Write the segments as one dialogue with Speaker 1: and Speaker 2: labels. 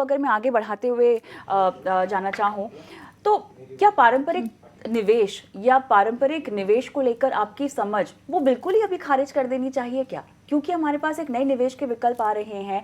Speaker 1: अगर मैं आगे बढ़ाते हुए जाना चाहूँ, तो क्या पारंपरिक निवेश या पारंपरिक निवेश को लेकर आपकी समझ वो बिल्कुल ही अभी खारिज कर देनी चाहिए क्या? क्योंकि हमारे पास एक नए निवेश के विकल्प आ रहे हैं,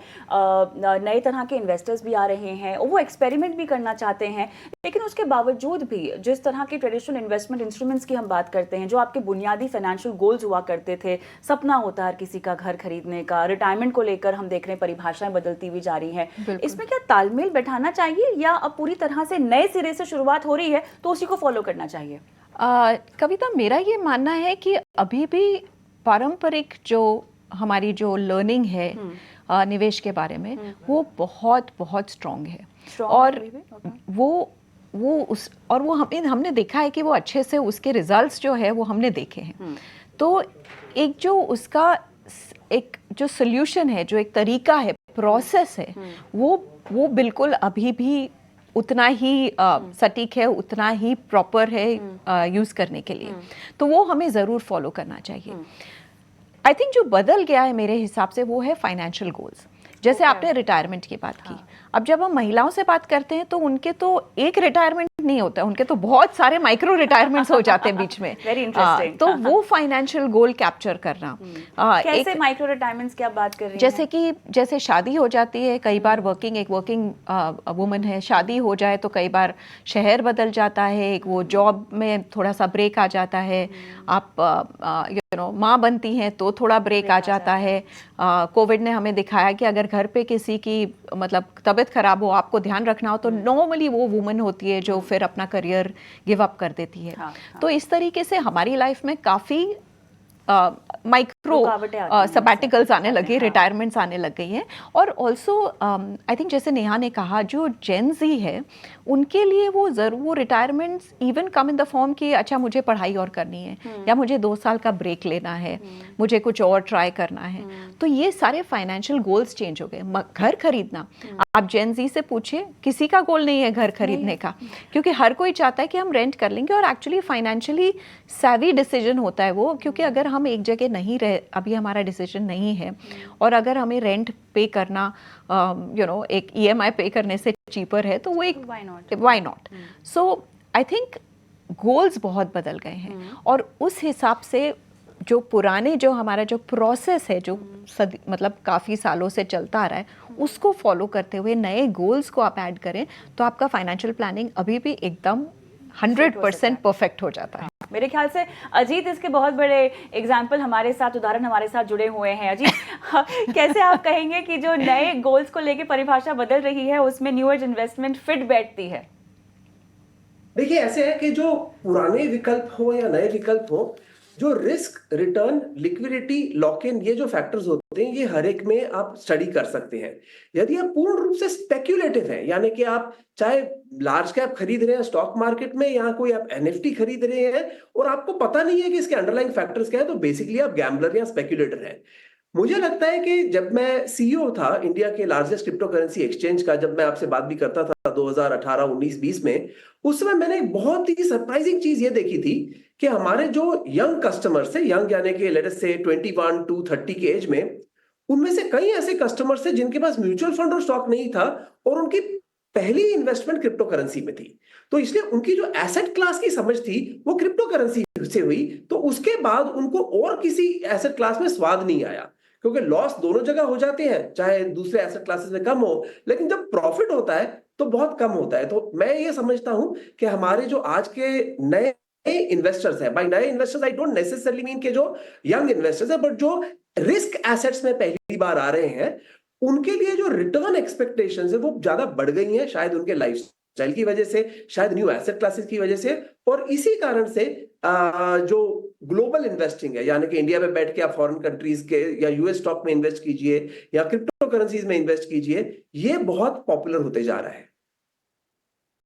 Speaker 1: नए तरह के इन्वेस्टर्स भी आ रहे हैं और वो एक्सपेरिमेंट भी करना चाहते हैं। लेकिन उसके बावजूद भी जिस तरह के ट्रेडिशनल इन्वेस्टमेंट इंस्ट्रूमेंट्स की हम बात करते हैं, जो आपके बुनियादी फाइनेंशियल गोल्स हुआ करते थे, सपना होता है हर किसी का घर खरीदने का, रिटायरमेंट को लेकर हम देख रहे हैं परिभाषाएं बदलती हुई जा रही हैं। इसमें क्या तालमेल बैठाना चाहिए या अब पूरी तरह से नए सिरे से शुरुआत हो रही है तो उसी को फॉलो करना चाहिए?
Speaker 2: कविता, मेरा ये मानना है कि अभी भी पारंपरिक जो हमारी जो लर्निंग है निवेश के बारे में, वो बहुत बहुत स्ट्रांग है। और वो हमने देखा है कि वो अच्छे से उसके रिजल्ट्स जो है वो हमने देखे हैं। तो एक जो उसका एक जो सोल्यूशन है, जो एक तरीका है, प्रोसेस है, वो बिल्कुल अभी भी उतना ही सटीक है, उतना ही प्रॉपर है यूज़ करने के लिए। तो वो हमें ज़रूर फॉलो करना चाहिए। आई थिंक जो बदल गया है मेरे हिसाब से वो है फाइनेंशियल गोल्स। जैसे आपने रिटायरमेंट की बात की, अब जब हम महिलाओं से बात करते हैं तो उनके तो एक रिटायरमेंट नहीं होता, उनके तो बहुत सारे माइक्रो रिटायरमेंट्स हो जाते हैं बीच में।
Speaker 1: Very interesting.
Speaker 2: तो वो फाइनेंशियल गोल कैप्चर करना,
Speaker 1: कैसे माइक्रो रिटायरमेंट्स की आप बात कर रही हैं?
Speaker 2: जैसे कि जैसे शादी हो जाती है, कई बार वर्किंग वुमन है, शादी हो जाए तो कई बार शहर बदल जाता है, वो जॉब में थोड़ा सा ब्रेक आ जाता है, आप माँ बनती हैं तो थोड़ा ब्रेक आ जाता है। कोविड ने हमें दिखाया कि अगर घर पे किसी की मतलब तबीयत खराब हो, आपको ध्यान रखना हो, तो नॉर्मली वो वुमन होती है जो फिर अपना करियर गिव अप कर देती है। तो इस तरीके से हमारी लाइफ में काफ़ी माइक्रो सबैटिकल्स आने लगे, रिटायरमेंट्स आने लग गई हैं। और ऑल्सो आई थिंक जैसे नेहा ने कहा, जो जेन ज़ी है उनके लिए वो ज़रूर retirements even come in the form कि अच्छा मुझे पढ़ाई और करनी है, या मुझे 2 साल का ब्रेक लेना है, मुझे कुछ और ट्राई करना है। तो ये सारे फाइनेंशियल गोल्स चेंज हो गए। घर खरीदना, आप जेन ज़ी से पूछिए, किसी का गोल नहीं है घर खरीदने का, क्योंकि हर कोई चाहता है कि हम रेंट कर लेंगे। और एक्चुअली फाइनेंशियली सैवी डिसीजन होता है वो, क्योंकि अगर हम एक जगह नहीं रहे, अभी हमारा डिसीजन नहीं है, और अगर हमें रेंट पे करना एक EMI पे करने से चीपर है, तो वो एक why not. So I think goals बहुत बदल गए हैं, और उस हिसाब से जो पुराने जो हमारा जो प्रोसेस है, जो मतलब काफ़ी सालों से चलता आ रहा है, उसको फॉलो करते हुए नए गोल्स को आप ऐड करें तो आपका फाइनेंशियल प्लानिंग अभी भी एकदम 100% परफेक्ट हो जाता है।
Speaker 1: मेरे ख्याल से अजीत इसके बहुत बड़े एग्जाम्पल हमारे साथ, उदाहरण हमारे साथ जुड़े हुए हैं। अजीत, कैसे आप कहेंगे कि जो नए गोल्स को लेके परिभाषा बदल रही है उसमें न्यू एज इन्वेस्टमेंट फिट बैठती है?
Speaker 3: देखिए, ऐसे है कि जो पुराने विकल्प हो या नए विकल्प हो, जो risk, return, liquidity, lock in, ये जो फैक्टर्स होते हैं, ये हर एक में आप स्टडी कर सकते हैं। यदि आप पूर्ण रूप से स्पेक्युलेटिव हैं, यानी कि आप चाहे लार्ज कैप खरीद रहे हैं स्टॉक मार्केट में, या कोई आप NFT खरीद रहे हैं और आपको पता नहीं है कि इसके अंडरलाइंग फैक्टर्स क्या है, तो बेसिकली आप गैम्बलर या स्पेक्युलेटर हैं। मुझे लगता है कि जब मैं CEO था इंडिया के लार्जेस्ट क्रिप्टो करेंसी एक्सचेंज का, जब मैं आपसे बात भी करता था 2018, 19, 20 में, उस समय मैंने एक बहुत ही सरप्राइजिंग चीज ये देखी थी कि हमारे जो यंग कस्टमर्स थे, यंग यानी कि लेट अस से 21 to 30 के एज में, उनमें से कई ऐसे कस्टमर्स थे जिनके पास म्यूचुअल फंड और स्टॉक नहीं था, और उनकी पहली इन्वेस्टमेंट क्रिप्टो करेंसी में थी। तो इसलिए उनकी जो एसेट क्लास की समझ थी वो क्रिप्टो करेंसी से हुई। तो उसके बाद उनको और किसी एसेट क्लास में स्वाद नहीं आया, क्योंकि लॉस दोनों जगह हो जाते हैं, चाहे दूसरे एसेट क्लासेस में कम हो, लेकिन जब प्रॉफिट होता है तो बहुत कम होता है। तो मैं ये समझता हूं कि हमारे जो आज के नए इन्वेस्टर्स हैं, बाय नए investors I don't necessarily mean के जो यंग इन्वेस्टर्स हैं, बट जो रिस्क एसेट्स में पहली बार आ रहे हैं, उनके लिए जो रिटर्न एक्सपेक्टेशंस है वो ज्यादा बढ़ गई हैं, शायद उनके लाइफ स्टाइल की वजह से, शायद न्यू एसेट क्लासेस की वजह से। और इसी कारण से जो ग्लोबल इन्वेस्टिंग है, यानी कि इंडिया में बैठ के आप फॉरेन कंट्रीज के या US स्टॉक में इन्वेस्ट कीजिए या क्रिप्टो करेंसीज में इन्वेस्ट कीजिए, ये बहुत पॉपुलर होते जा रहा है।